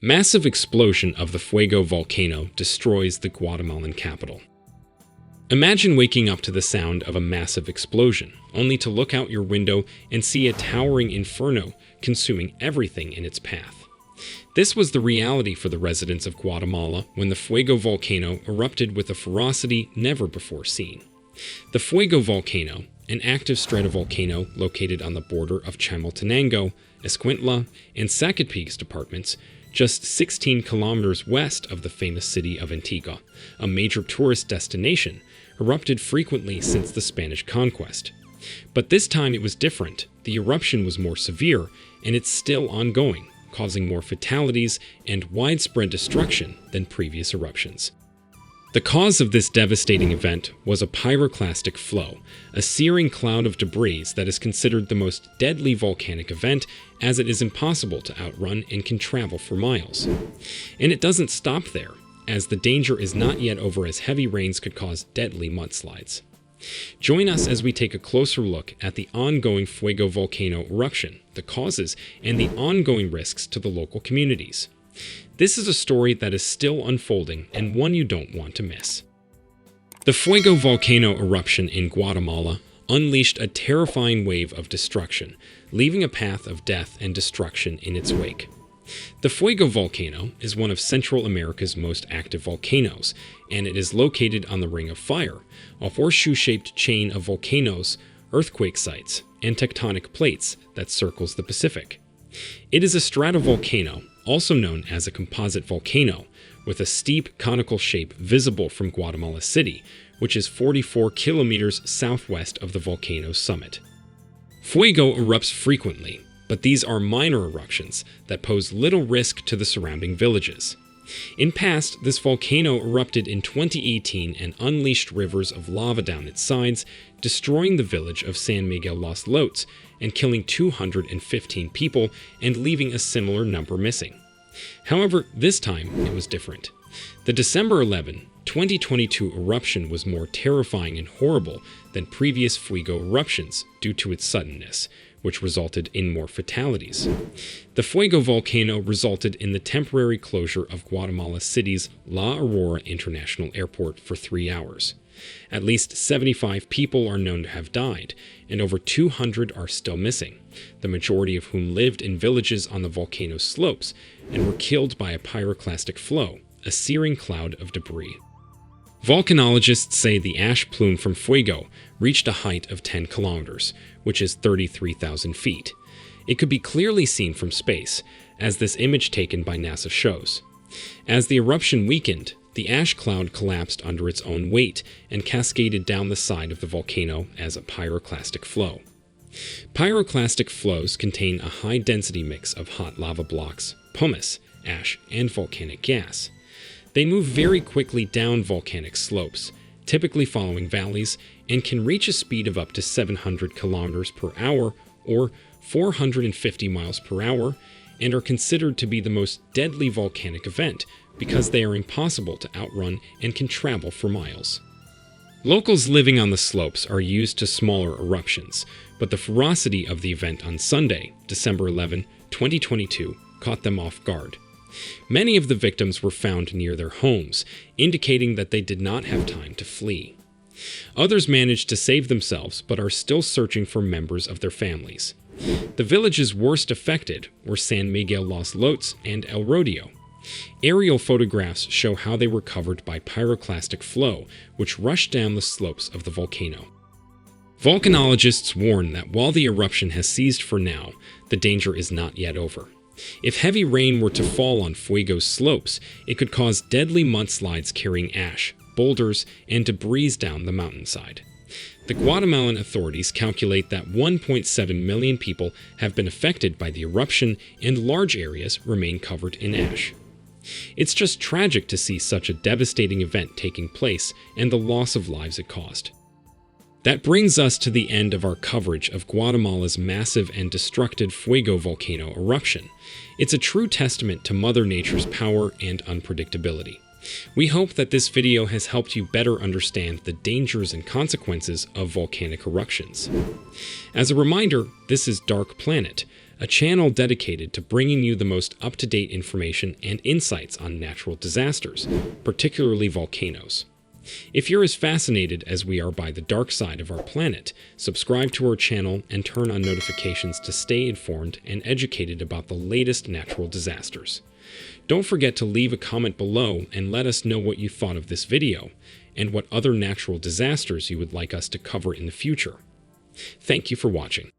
Massive explosion of the Fuego Volcano destroys the Guatemalan capital. Imagine waking up to the sound of a massive explosion, only to look out your window and see a towering inferno consuming everything in its path. This was the reality for the residents of Guatemala when the Fuego Volcano erupted with a ferocity never before seen. The Fuego Volcano, an active stratovolcano located on the border of Chimaltenango, Escuintla, and Sacatepequez departments, just 16 kilometers west of the famous city of Antigua, a major tourist destination, erupted frequently since the Spanish conquest. But this time it was different. The eruption was more severe, and it's still ongoing, causing more fatalities and widespread destruction than previous eruptions. The cause of this devastating event was a pyroclastic flow, a searing cloud of debris that is considered the most deadly volcanic event, as it is impossible to outrun and can travel for miles. And it doesn't stop there, as the danger is not yet over, as heavy rains could cause deadly mudslides. Join us as we take a closer look at the ongoing Fuego Volcano eruption, the causes, and the ongoing risks to the local communities. This is a story that is still unfolding and one you don't want to miss. The Fuego Volcano eruption in Guatemala unleashed a terrifying wave of destruction, leaving a path of death and destruction in its wake. The Fuego Volcano is one of Central America's most active volcanoes, and it is located on the Ring of Fire, a horseshoe-shaped chain of volcanoes, earthquake sites, and tectonic plates that circles the Pacific. It is a stratovolcano, also known as a composite volcano, with a steep conical shape visible from Guatemala City, which is 44 kilometers southwest of the volcano's summit. Fuego erupts frequently, but these are minor eruptions that pose little risk to the surrounding villages. In past, this volcano erupted in 2018 and unleashed rivers of lava down its sides, destroying the village of San Miguel Los Lotes and killing 215 people and leaving a similar number missing. However, this time it was different. The December 11, 2022 eruption was more terrifying and horrible than previous Fuego eruptions due to its suddenness, which resulted in more fatalities. The Fuego Volcano resulted in the temporary closure of Guatemala City's La Aurora International Airport for 3 hours. At least 75 people are known to have died, and over 200 are still missing, the majority of whom lived in villages on the volcano's slopes and were killed by a pyroclastic flow, a searing cloud of debris. Volcanologists say the ash plume from Fuego reached a height of 10 kilometers, which is 33,000 feet. It could be clearly seen from space, as this image taken by NASA shows. As the eruption weakened, the ash cloud collapsed under its own weight and cascaded down the side of the volcano as a pyroclastic flow. Pyroclastic flows contain a high-density mix of hot lava blocks, pumice, ash, and volcanic gas. They move very quickly down volcanic slopes, typically following valleys, and can reach a speed of up to 700 kilometers per hour or 450 miles per hour, and are considered to be the most deadly volcanic event because they are impossible to outrun and can travel for miles. Locals living on the slopes are used to smaller eruptions, but the ferocity of the event on Sunday, December 11, 2022, caught them off guard. Many of the victims were found near their homes, indicating that they did not have time to flee. Others managed to save themselves but are still searching for members of their families. The villages worst affected were San Miguel Los Lotes and El Rodeo. Aerial photographs show how they were covered by pyroclastic flow, which rushed down the slopes of the volcano. Volcanologists warn that while the eruption has ceased for now, the danger is not yet over. If heavy rain were to fall on Fuego's slopes, it could cause deadly mudslides carrying ash, boulders, and debris down the mountainside. The Guatemalan authorities calculate that 1.7 million people have been affected by the eruption, and large areas remain covered in ash. It's just tragic to see such a devastating event taking place and the loss of lives it caused. That brings us to the end of our coverage of Guatemala's massive and destructive Fuego Volcano eruption. It's a true testament to Mother Nature's power and unpredictability. We hope that this video has helped you better understand the dangers and consequences of volcanic eruptions. As a reminder, this is Dark Planet, a channel dedicated to bringing you the most up-to-date information and insights on natural disasters, particularly volcanoes. If you're as fascinated as we are by the dark side of our planet, subscribe to our channel and turn on notifications to stay informed and educated about the latest natural disasters. Don't forget to leave a comment below and let us know what you thought of this video and what other natural disasters you would like us to cover in the future. Thank you for watching.